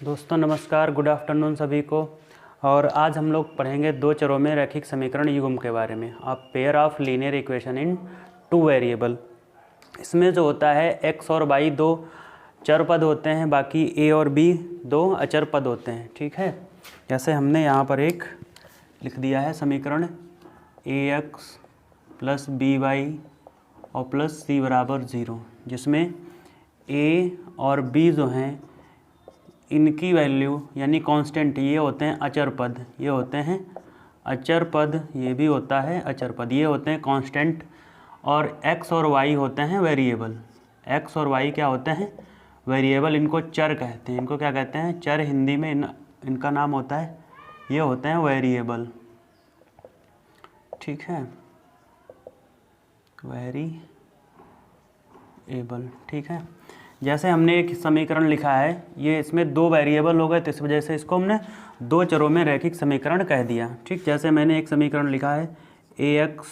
दोस्तों नमस्कार, good afternoon सभी को। और आज हम लोग पढ़ेंगे दो चरों में रैखिक समीकरण युग्म के बारे में। A pair of linear equation in two variable. इसमें जो होता है x और y दो चर पद होते हैं, बाकी a और b दो अचर पद होते हैं। ठीक है, जैसे हमने यहाँ पर एक लिख दिया है समीकरण ax प्लस by और प्लस c बराबर 0, जिसमें a और b जो हैं इनकी वैल्यू यानी कांस्टेंट ये होते हैं अचर पद, ये होते हैं अचर पद, ये भी होता है अचर पद, ये होते हैं कांस्टेंट। और x और y होते हैं वेरिएबल। x और y क्या होते हैं? वेरिएबल। इनको चर कहते हैं। इनको क्या कहते हैं? चर। हिंदी में इनका नाम होता है, ये होते हैं वेरिएबल। ठीक है, वेरिएबल। ठीक है, जैसे हमने एक समीकरण लिखा है, ये इसमें दो वेरिएबल हो गए, तो इस वजह से इसको हमने दो चरों में रैखिक समीकरण कह दिया। ठीक, जैसे मैंने एक समीकरण लिखा है ax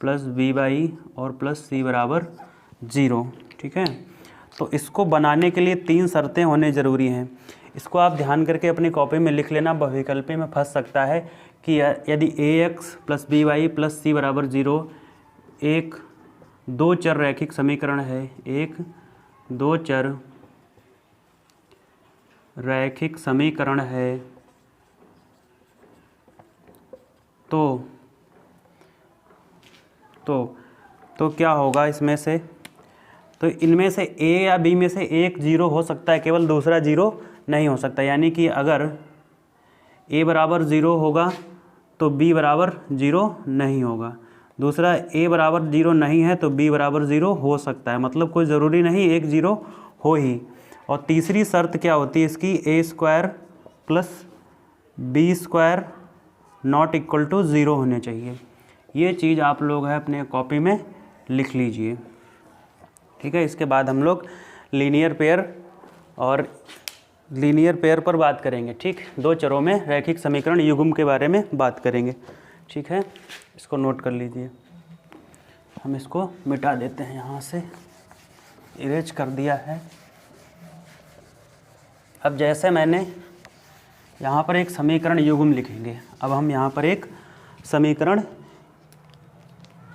प्लस by और प्लस c बराबर 0। ठीक है, तो इसको बनाने के लिए तीन शर्तें होने ज़रूरी हैं। इसको आप ध्यान करके अपनी कॉपी में लिख लेना, बहुविकल्पी में फंस सकता है कि यदि ax plus by plus c बराबर 0 एक दो चर रैखिक समीकरण है, एक दो चर रैखिक समीकरण है, तो क्या होगा इसमें से? तो इनमें से a या b में से एक जीरो हो सकता है, केवल दूसरा जीरो नहीं हो सकता। यानी कि अगर a बराबर 0 होगा तो b बराबर 0 नहीं होगा, दूसरा a बराबर 0 नहीं है तो b बराबर 0 हो सकता है। मतलब कोई ज़रूरी नहीं एक जीरो हो ही। और तीसरी शर्त क्या होती है इसकी? a square plus b square not equal to 0 होने चाहिए। ये चीज़ आप लोग है अपने कॉपी में लिख लीजिए। ठीक है, इसके बाद हम लोग लीनियर पेयर पर बात करेंगे। ठीक, दो चरों में रैखिक समीकरण युग्म के बारे में बात करेंगे। ठीक है, इसको नोट कर लीजिए। हम इसको मिटा देते हैं, यहाँ से इरेज कर दिया है। अब जैसे मैंने यहाँ पर एक समीकरण युग्म लिखेंगे। अब हम यहाँ पर एक समीकरण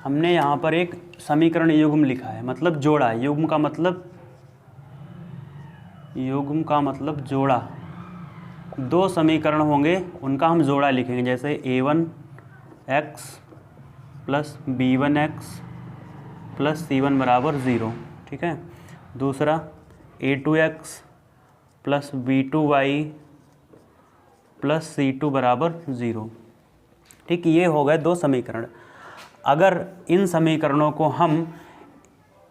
हमने यहाँ पर एक समीकरण युग्म लिखा है, मतलब जोड़ा। युग्म का मतलब जोड़ा। दो समीकरण होंगे, उनका हम जोड़ा लिखेंगे। जैसे a1x plus b1x plus c1 बराबर 0। ठीक है, दूसरा a2x plus b2y plus c2 बराबर 0। ठीक, ये हो गए दो समीकरण। अगर इन समीकरणों को हम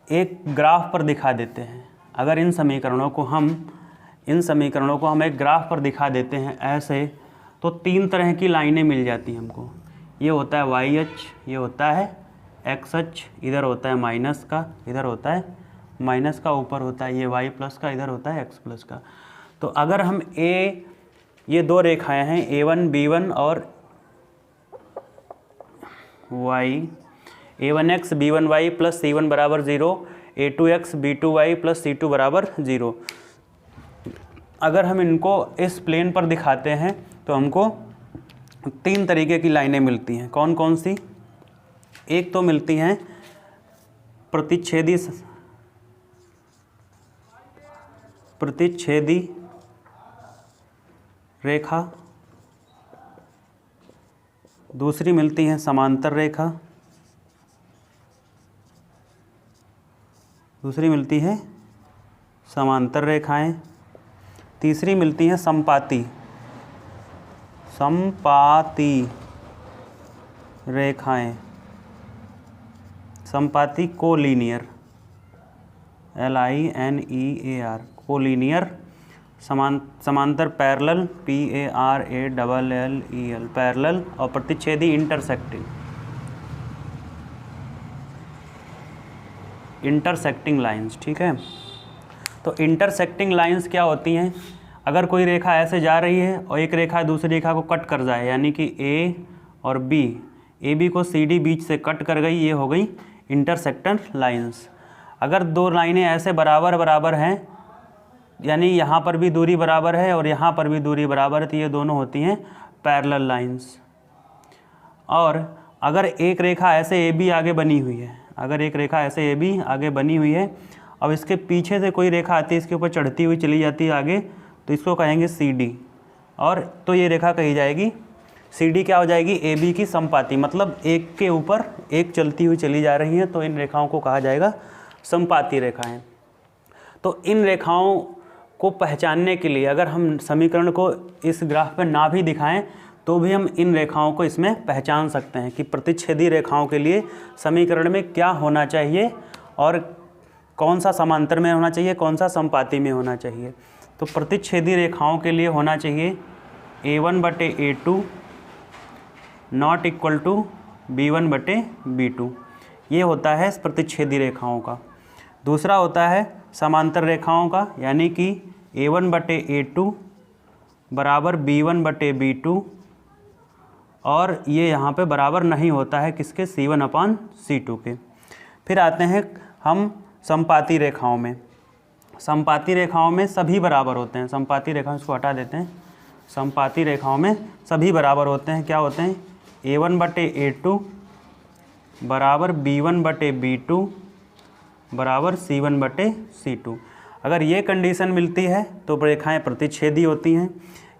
एक ग्राफ पर दिखा देते हैं, अगर इन समीकरणों को हम एक ग्राफ पर दिखा देते हैं ऐसे, तो तीन तरह की लाइनें मिल जाती हैं हमको। ये होता है वाई अक्ष, ये होता है एक्स अक्ष, इधर होता है माइनस का, इधर होता है माइनस का, ऊपर होता है ये वाई प्लस का, इधर होता है एक्स प्लस का। तो अगर हम ये दो रेखाएं हैं a1 b1 और y, a1x b1y plus c1 बराबर 0, a2x b2y प्लस c2 बराबर 0। अगर हम इनको इस प्लेन पर दिखाते हैं तो हमको तीन तरीके की लाइनें मिलती हैं। कौन कौन सी? एक तो मिलती हैं प्रतिच्छेदी रेखा, दूसरी मिलती है समांतर रेखा, दूसरी मिलती है समांतर रेखाएं, तीसरी मिलती हैं संपाती रेखाएं, संपाती कोलीनियर, LINEAR, कोलीनियर। समांतर पैरेलल, PARALLEL, पैरेलल। और प्रतिच्छेदी इंटरसेक्टिंग लाइंस। ठीक है, तो इंटरसेक्टिंग लाइंस क्या होती हैं? अगर कोई रेखा ऐसे जा रही है और एक रेखा दूसरी रेखा को कट कर जाए, यानी कि A और B, AB को CD बीच से कट कर गई, ये हो गई इंटरसेक्टिंग लाइंस। अगर दो लाइनें ऐसे बराबर बराबर हैं यानी यहाँ पर भी दूरी बराबर है और यहाँ पर भी दूरी बराबर है, तो ये दोनों होती हैं पैरेलल लाइंस। और अगर एक रेखा ऐसे ए बी आगे बनी हुई है, अगर एक रेखा ऐसे ए बी आगे बनी हुई है, अब इसके पीछे से कोई रेखा आती है, इसके ऊपर चढ़ती हुई चली जाती है आगे, तो इसको कहेंगे सी डी। और तो ये रेखा कही जाएगी सी डी, क्या हो जाएगी, ए बी की समपाती, मतलब एक के ऊपर एक चलती हुई चली जा रही हैं, तो इन रेखाओं को कहा जाएगा समपाती रेखाएं। तो इन रेखाओं को पहचानने के लिए अगर हम समीकरण को इस ग्राफ पर ना भी दिखाएं तो भी हम इन रेखाओं को इसमें पहचान सकते हैं कि प्रतिच्छेदी रेखाओं के लिए समीकरण में क्या होना चाहिए और कौन सा समांतर में होना चाहिए, कौन सा समपाती में होना चाहिए। तो प्रतिच्छेदी रेखाओं के लिए होना चाहिए A1/A2 not equal to B1/B2, ये होता है प्रतिच्छेदी रेखाओं का। दूसरा होता है समांतर रेखाओं का, यानी कि A1/A2 बराबर B1/B2, और ये यहाँ पे बराबर नहीं होता है किसके, C1/C2 के। फिर आते हैं हम समपाती रेखाओं में। समपाती रेखाओं में सभी बराबर होते हैं, समपाती रेखाओं, इसको हटा देते हैं। समपाती रेखाओं में सभी बराबर होते हैं, क्या होते हैं, A1/A2 बराबर B1/B2 बराबर C1/C2। अगर ये कंडीशन मिलती है तो रेखाएं प्रतिच्छेदी होती हैं।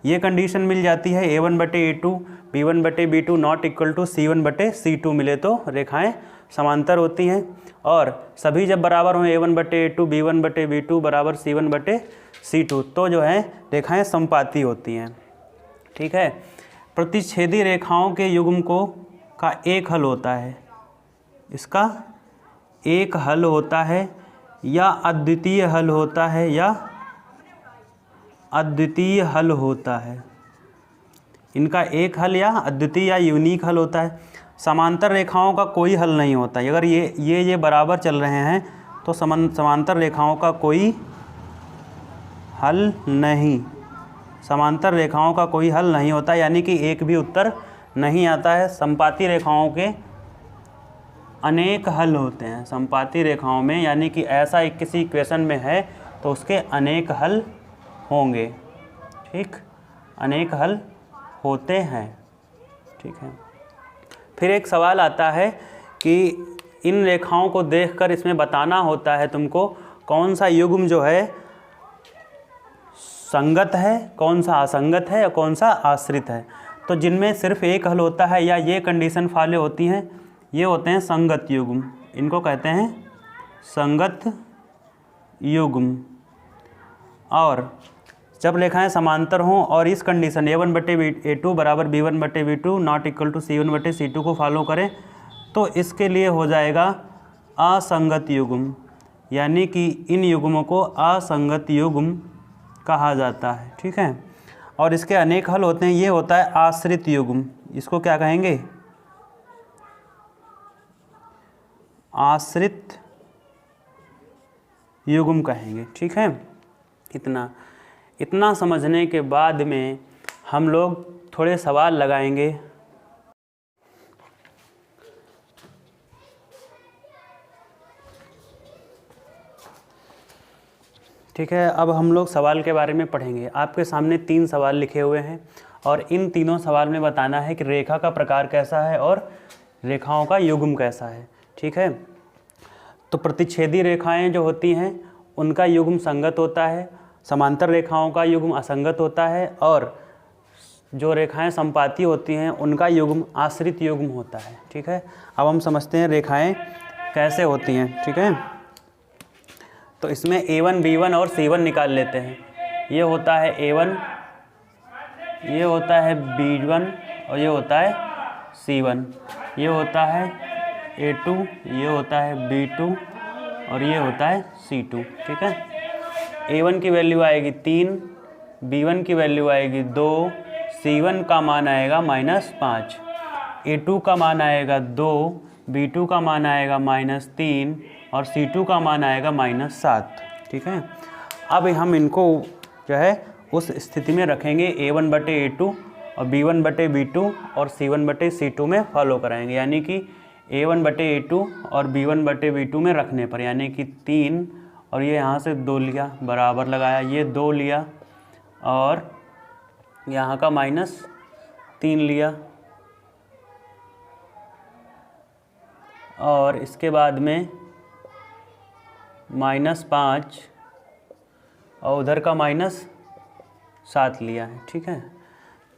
ये कंडीशन मिल जाती है A1/A2 B1/B2 not equal to C1/C2 मिले तो रेखाएं समांतर होती हैं। और सभी जब बराबर हों A1/A2 B1/B2 बराबर C1/C2 तो जो है रेखाएं समपाती होती हैं। ठीक है, प्रतिच्छेदी रेखाओं के युग्म का एक हल होता है, इसका एक हल होता है या अद्वितीय हल होता है, या अद्वितीय हल होता है। इनका एक हल या अद्वितीय या यूनिक हल होता है। समांतर रेखाओं का कोई हल नहीं होता है। अगर ये बराबर चल रहे हैं तो समांतर रेखाओं का कोई हल नहीं, समांतर रेखाओं का कोई हल नहीं होता, यानी कि एक भी उत्तर नहीं आता है। समपाती रेखाओं के अनेक हल होते हैं, समपाती रेखाओं में, यानी कि ऐसा किसी इक्वेशन में है तो उसके अनेक हल होंगे। ठीक, अनेक हल होते हैं। ठीक है, फिर एक सवाल आता है कि इन रेखाओं को देखकर इसमें बताना होता है तुमको कौन सा युग्म जो है संगत है, कौन सा असंगत है और कौन सा आश्रित है। तो जिनमें सिर्फ एक हल होता है या ये कंडीशन फॉलो होती हैं, ये होते हैं संगत युग्म, इनको कहते हैं संगत युग्म। और जब रेखाएं समांतर हों और इस कंडीशन A1/A2 बराबर B1/B2 not equal to C1/C2 को फॉलो करें तो इसके लिए हो जाएगा असंगत युग्म, यानी कि इन युग्मों को असंगत युग्म कहा जाता है। ठीक है, और इसके अनेक हल होते हैं। ये होता है आश्रित युग्म, इसको क्या कहेंगे, आश्रित युग्म कहेंगे। ठीक है, इतना समझने के बाद में हम लोग थोड़े सवाल लगाएंगे। ठीक है, अब हम लोग सवाल के बारे में पढ़ेंगे। आपके सामने 3 सवाल लिखे हुए हैं और इन तीनों सवाल में बताना है कि रेखा का प्रकार कैसा है और रेखाओं का युग्म कैसा है। ठीक है, तो प्रतिच्छेदी रेखाएं जो होती हैं उनका युग्म संगत होता है, समांतर रेखाओं का युग्म असंगत होता है, और जो रेखाएं समपाती होती हैं उनका युग्म आश्रित युग्म होता है। ठीक है, अब हम समझते हैं रेखाएं कैसे होती हैं। ठीक है, तो इसमें A1 B1 और C1 निकाल लेते हैं। ये होता है A1, ये होता है B1 और ये होता है C1। ये होता है A2, ये होता है B2 और ये होता है C2। ठीक है, A1 की वैल्यू आएगी 3, B1 की वैल्यू आएगी 2, C1 का मान आएगा -5, A2 का मान आएगा 2, B2 का मान आएगा -3 और C2 का मान आएगा -7। ठीक है, अब हम इनको जो है उस स्थिति में रखेंगे A1/A2 और B1/B2 और C1/C2 में फॉलो कराएंगे, यानी कि A1/A2 और B1/B2 में रखने पर, यानी कि 3 और ये यहाँ से 2 लिया, बराबर लगाया, ये 2 लिया और यहाँ का -3 लिया, और इसके बाद में -5 और उधर का -7 लिया है। ठीक है,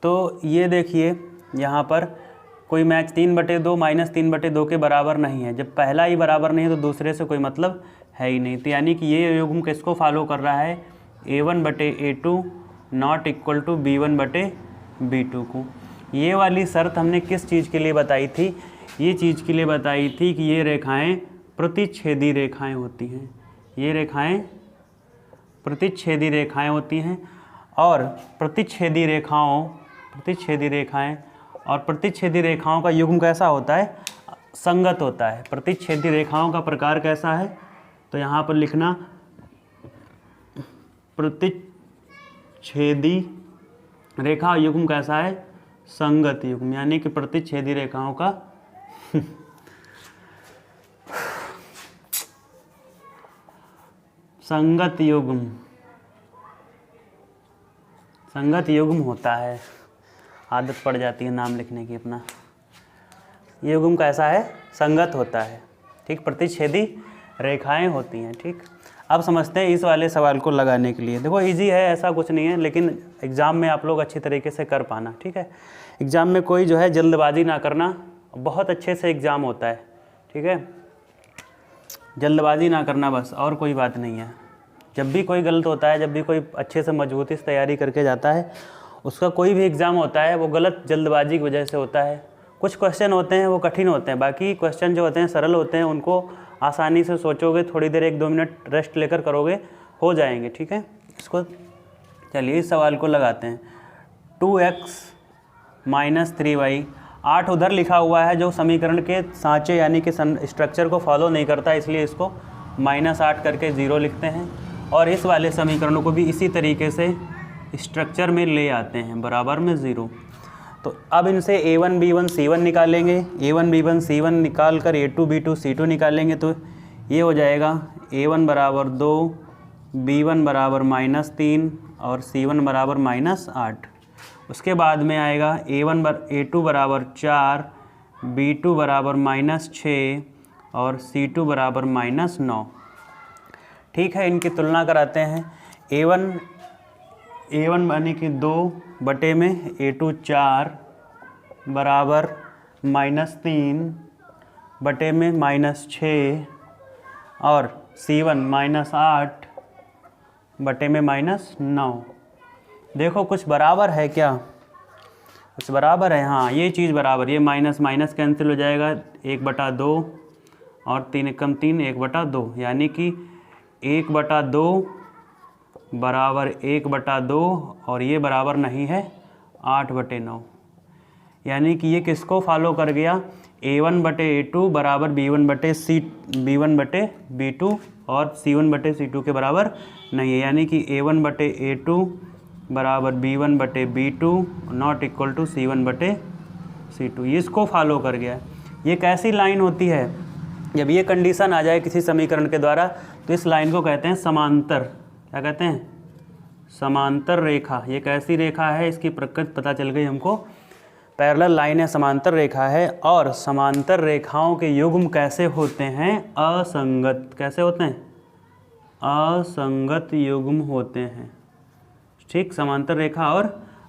तो ये देखिए यहाँ पर कोई मैच 3/2 -3/2 के बराबर नहीं है। जब पहला ही बराबर नहीं है तो दूसरे से कोई मतलब है ही नहीं। तो यानी कि ये युग्म किसको फॉलो कर रहा है, A1/A2 not equal to B1/B2 को। ये वाली शर्त हमने किस चीज़ के लिए बताई थी, ये चीज़ के लिए बताई थी कि ये रेखाएं प्रतिच्छेदी रेखाएं होती हैं, ये रेखाएं प्रतिच्छेदी रेखाएं होती हैं, और प्रतिच्छेदी रेखाओं का युग्म कैसा होता है, संगत होता है। प्रतिच्छेदी रेखाओं का प्रकार कैसा है, तो यहाँ पर लिखना प्रतिच्छेदी रेखा युग्म कैसा है, संगत युग्म, यानी कि प्रतिच्छेदी रेखाओं का संगत युग्म होता है। आदत पड़ जाती है नाम लिखने की अपना। ये युग्म कैसा है, संगत होता है। ठीक, प्रतिच्छेदी रेखाएं होती हैं। ठीक, अब समझते हैं इस वाले सवाल को लगाने के लिए। देखो इजी है, ऐसा कुछ नहीं है, लेकिन एग्ज़ाम में आप लोग अच्छी तरीके से कर पाना। ठीक है, एग्ज़ाम में कोई जो है जल्दबाजी ना करना, बहुत अच्छे से एग्ज़ाम होता है। ठीक है, जल्दबाजी ना करना बस, और कोई बात नहीं है। जब भी कोई गलत होता है, जब भी कोई अच्छे से मजबूती से तैयारी करके जाता है, उसका कोई भी एग्ज़ाम होता है वो गलत जल्दबाजी की वजह से होता है। कुछ क्वेश्चन होते हैं वो कठिन होते हैं, बाकी क्वेश्चन जो होते हैं सरल होते हैं, उनको आसानी से सोचोगे, थोड़ी देर 1-2 मिनट रेस्ट लेकर करोगे, हो जाएंगे। ठीक है, इसको चलिए इस सवाल को लगाते हैं। 2x - 3y, 8 उधर लिखा हुआ है जो समीकरण के सांचे यानी कि स्ट्रक्चर को फॉलो नहीं करता, इसलिए इसको -8 करके 0 लिखते हैं, और इस वाले समीकरणों को भी इसी तरीके से स्ट्रक्चर में ले आते हैं, बराबर में 0। तो अब इनसे A1 B1 C1 निकालेंगे, A1 B1 C1 निकाल कर A2 B2 C2 निकालेंगे, तो ये हो जाएगा A1 बराबर 2, B1 बराबर -3 और C1 बराबर -8। उसके बाद में आएगा A2 बराबर 4, B2 बराबर -6 और C2 बराबर -9। ठीक है, इनकी तुलना कराते हैं। A1 यानी कि 2 बटे में A2 4 बराबर -3 बटे में -6 और C1 -8 बटे में -9। देखो कुछ बराबर है क्या, कुछ बराबर है, हाँ ये चीज़ बराबर, ये माइनस माइनस कैंसिल हो जाएगा, 1/2 और 3 कम 3 1/2, यानी कि 1/2 बराबर 1/2 और ये बराबर नहीं है 8/9, यानी कि ये किसको फॉलो कर गया, A1/A2 बराबर B1/B2 और C1/C2 के बराबर नहीं है, यानी कि A1/A2 बराबर B1/B2 not equal to C1/C2, इसको फॉलो कर गया। ये कैसी लाइन होती है, जब ये कंडीशन आ जाए किसी समीकरण के द्वारा तो इस लाइन को कहते हैं समांतर, क्या कहते हैं, समांतर रेखा। ये कैसी रेखा है, इसकी प्रकृति पता चल गई हमको, पैरेलल लाइन है, समांतर रेखा है। और समांतर रेखाओं के युग्म कैसे होते हैं, असंगत, कैसे होते हैं, असंगत युग्म होते हैं। ठीक, समांतर रेखा और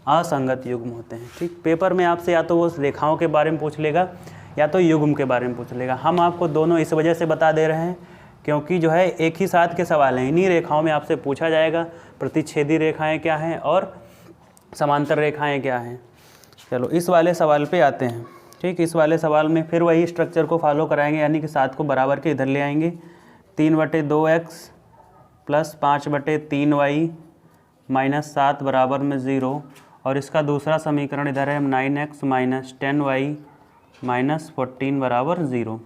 असंगत युग्म होते हैं। ठीक, पेपर में आपसे या तो वो रेखाओं के बारे में पूछ लेगा या तो युग्म के बारे में पूछ लेगा। हम आपको दोनों इस वजह से बता दे रहे हैं क्योंकि जो है एक ही साथ के सवाल हैं, इन्हीं रेखाओं में आपसे पूछा जाएगा प्रतिच्छेदी रेखाएं क्या हैं और समांतर रेखाएं क्या हैं। चलो इस वाले सवाल पे आते हैं। ठीक, इस वाले सवाल में फिर वही स्ट्रक्चर को फॉलो कराएंगे, यानी कि 7 को बराबर के इधर ले आएंगे, 3/2x प्लस 5/3y माइनस 7 बराबर में 0, और इसका दूसरा समीकरण इधर है 9x माइनस 10y माइनस 14 बराबर 0।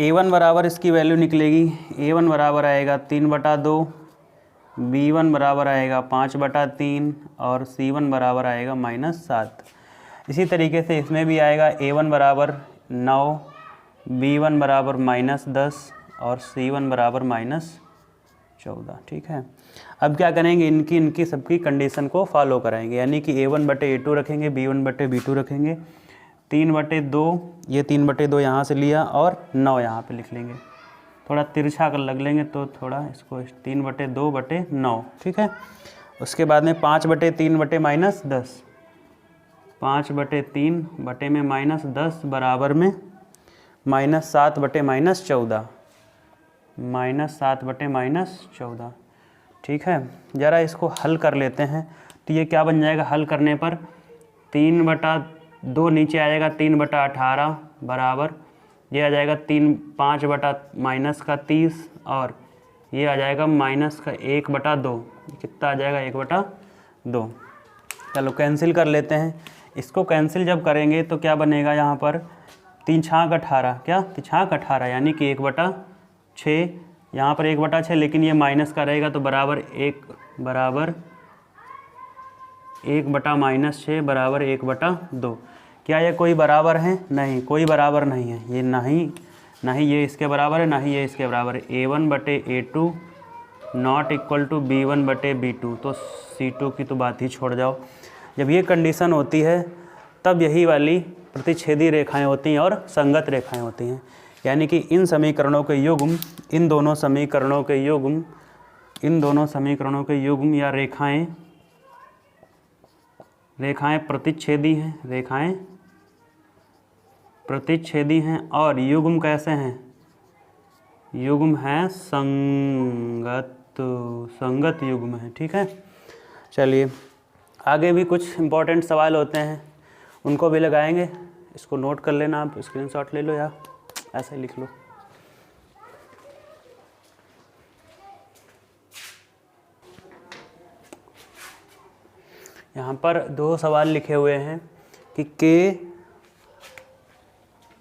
A1 बराबर इसकी वैल्यू निकलेगी, A1 बराबर आएगा 3/2, B1 बराबर आएगा 5/3 और C1 बराबर आएगा -7। इसी तरीके से इसमें भी आएगा A1 बराबर 9, B1 बराबर -10 और C1 बराबर -14। ठीक है, अब क्या करेंगे, इनकी सबकी कंडीशन को फॉलो कराएंगे, यानी कि A1/A2 रखेंगे, B1/B2 रखेंगे, 3/2, ये 3/2 यहाँ से लिया और 9 यहाँ पे लिख लेंगे, थोड़ा तिरछा कर लग लेंगे तो थोड़ा इसको 3/2/9। ठीक है, उसके बाद में 5/3/-10, 5/3/-10 बराबर में -7/-14, -7/-14। ठीक है, ज़रा इसको हल कर लेते हैं तो ये क्या बन जाएगा, हल करने पर 3/2 नीचे आ जाएगा, 3/18 बराबर ये आ जाएगा 5/-30 और ये आ जाएगा -1/2, कितना आ जाएगा 1/2। चलो कैंसिल कर लेते हैं, इसको कैंसिल जब करेंगे तो क्या बनेगा, यहाँ पर 3 छाक 18, क्या 3 छाक 18 यानी कि 1/6, यहाँ पर 1/6 लेकिन ये माइनस का रहेगा तो बराबर 1/-6 बराबर 1/2। क्या ये कोई बराबर है, नहीं कोई बराबर नहीं है, ये नहीं ये इसके बराबर है, नहीं ये इसके बराबर है। A1/A2 not equal to B1/B2, तो C2 की तो बात ही छोड़ जाओ। जब ये कंडीशन होती है तब यही वाली प्रतिच्छेदी रेखाएं होती हैं और संगत रेखाएं होती हैं, यानी कि इन समीकरणों के युग्म, इन दोनों समीकरणों के युग्म या रेखाएं प्रतिच्छेदी हैं, रेखाएं प्रतिच्छेदी हैं और युग्म कैसे हैं, युग्म है संगत युग्म है। ठीक है, चलिए आगे भी कुछ इम्पोर्टेंट सवाल होते हैं, उनको भी लगाएंगे, इसको नोट कर लेना, आप स्क्रीनशॉट ले लो या ऐसे लिख लो। यहाँ पर 2 सवाल लिखे हुए हैं कि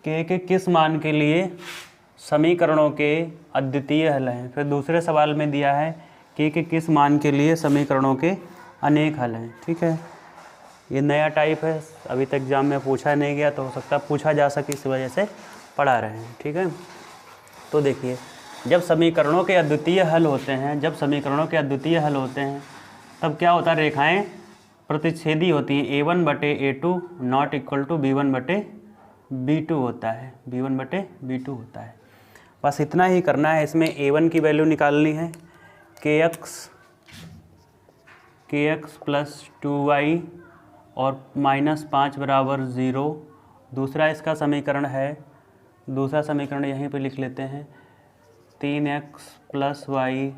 के किस मान के लिए समीकरणों के अद्वितीय हल हैं। फिर दूसरे सवाल में दिया है के किस मान के लिए समीकरणों के अनेक हल हैं। ठीक है, ये नया टाइप है, अभी तक एग्जाम में पूछा नहीं गया, तो हो सकता है पूछा जा सके, इस वजह से पढ़ा रहे हैं। ठीक है, तो देखिए जब समीकरणों के अद्वितीय हल होते हैं, तब क्या होता है, रेखाएं प्रतिच्छेदी होती हैं। A1/A2 not equal to B1/B2 होता है, B1/B2 होता है। बस इतना ही करना है, इसमें A1 की वैल्यू निकालनी है, kx + 2y और -5 बराबर 0। दूसरा इसका समीकरण है, दूसरा समीकरण यहीं पे लिख लेते हैं, 3x + y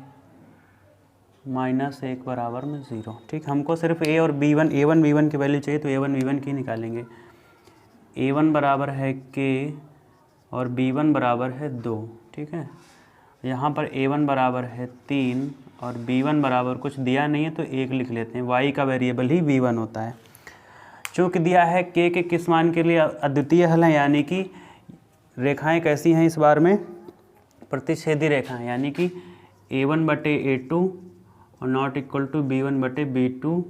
-1 बराबर में 0। ठीक, हमको सिर्फ A और B1, A1 B1 की वैल्यू चाहिए, तो A1 B1 की निकालेंगे। A1 बराबर है k और B1 बराबर है 2। ठीक है, यहाँ पर A1 बराबर है 3 और B1 बराबर कुछ दिया नहीं है तो 1 लिख लेते हैं, y का वेरिएबल ही B1 होता है। चूँकि दिया है k के किस मान के लिए अद्वितीय हल है, यानी कि रेखाएं कैसी हैं इस बार में, प्रतिच्छेदी रेखाएं, यानी कि A1/A2 और नॉट इक्वल टू B1/B2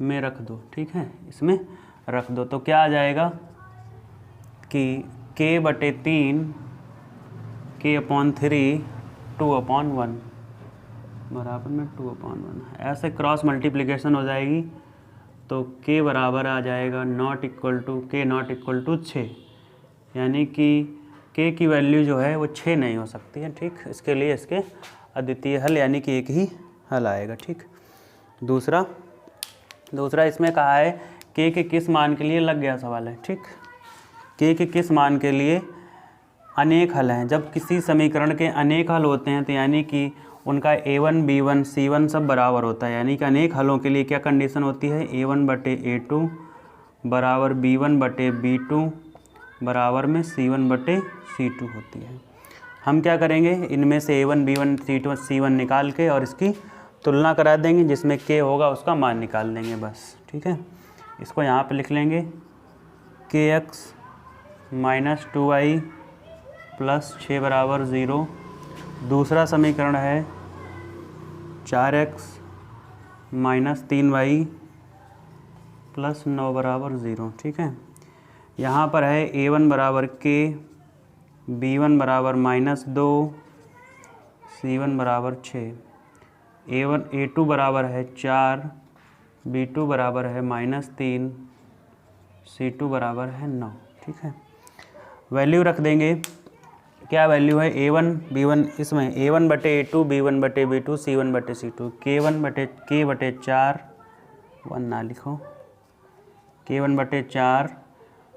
में रख दो। ठीक है, इसमें रख दो तो क्या आ जाएगा कि k/3 k/3 2/1 बराबर में 2/1। ऐसे क्रॉस मल्टीप्लिकेशन हो जाएगी तो k बराबर आ जाएगा नॉट इक्वल टू 6, यानी कि k की वैल्यू जो है वो 6 नहीं हो सकती है। ठीक, इसके लिए इसके अद्वितीय हल यानी कि एक ही हल आएगा। ठीक, दूसरा इसमें कहा है k के किस मान के लिए, लग गया सवाल है। ठीक, k के किस मान के लिए अनेक हल हैं। जब किसी समीकरण के अनेक हल होते हैं तो यानी कि उनका A1 B1 C1 सब बराबर होता है, यानी कि अनेक हलों के लिए क्या कंडीशन होती है, A1/A2 बराबर B1/B2 बराबर में C1/C2 होती है। हम क्या करेंगे, इनमें से A1 B1 C1 निकाल के और इसकी तुलना करा देंगे, जिसमें k होगा उसका मान निकाल देंगे बस। ठीक है, इसको यहाँ पे लिख लेंगे, kx - 2y + 6 बराबर 0। दूसरा समीकरण है 4x - 3y + 9 बराबर 0। ठीक है, यहाँ पर है A1 बराबर k B1 बराबर -2, C1 बराबर 6, A2 बराबर है 4, B2 बराबर है -3, C2 बराबर है 9। ठीक है, वैल्यू रख देंगे। क्या वैल्यू है A1 B1, इसमें A1 बटे A2, B1 बटे B2, C1 बटे C2, K1 बटे 4, 1 ना लिखो, K1 बटे 4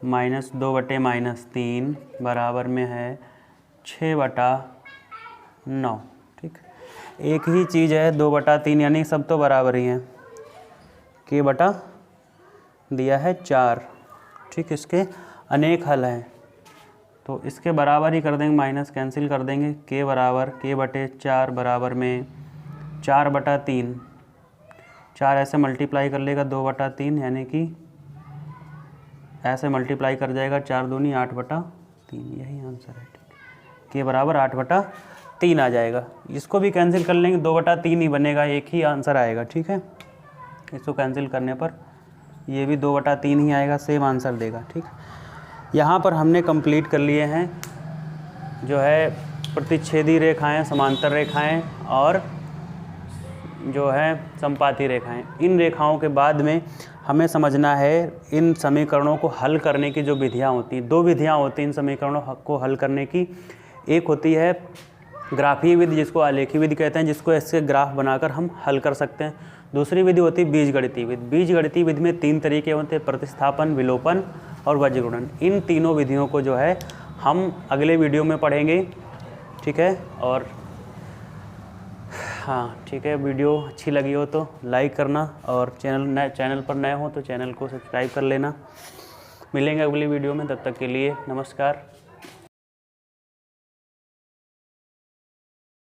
-2 बटे -3 बराबर में है 6 बटा 9। ठीक, एक ही चीज़ है 2 बटा 3, यानी सब तो बराबर ही हैं। K बटा दिया है 4। ठीक, इसके अनेक हल हैं तो इसके बराबर ही कर देंगे, माइनस कैंसिल कर देंगे। K बराबर K बटे 4 बराबर में 4 बटा 3, 4 ऐसे मल्टीप्लाई कर लेगा 2 बटा 3, यानी कि ऐसे मल्टीप्लाई कर जाएगा 4 दूनी 8 बटा 3, यही आंसर है। ठीक, K बराबर 8 बटा 3 आ जाएगा। इसको भी कैंसिल कर लेंगे, 2 बटा 3 ही बनेगा, एक ही आंसर आएगा। ठीक है, इसको कैंसिल करने पर ये भी 2 बटा 3 ही आएगा, सेम आंसर देगा। ठीक, यहाँ पर हमने कंप्लीट कर लिए हैं जो है प्रतिच्छेदी रेखाएं, समांतर रेखाएं और जो है संपाती रेखाएं। इन रेखाओं के बाद में हमें समझना है इन समीकरणों को हल करने की जो विधियाँ होती हैं। 2 विधियाँ होती हैं इन समीकरणों को हल करने की। एक होती है ग्राफीय विधि, जिसको आलेखी विधि कहते हैं, जिसको ऐसे ग्राफ बनाकर हम हल कर सकते हैं। दूसरी विधि होती है बीजगणितीय विधि। बीजगणितीय विधि में 3 तरीके होते हैं, प्रतिस्थापन, विलोपन और वज्रगुणन। इन तीनों विधियों को जो है हम अगले वीडियो में पढ़ेंगे। ठीक है, और हाँ ठीक है, वीडियो अच्छी लगी हो तो लाइक करना और चैनल पर नए हो तो चैनल को सब्सक्राइब कर लेना। मिलेंगे अगली वीडियो में, तब तक के लिए नमस्कार।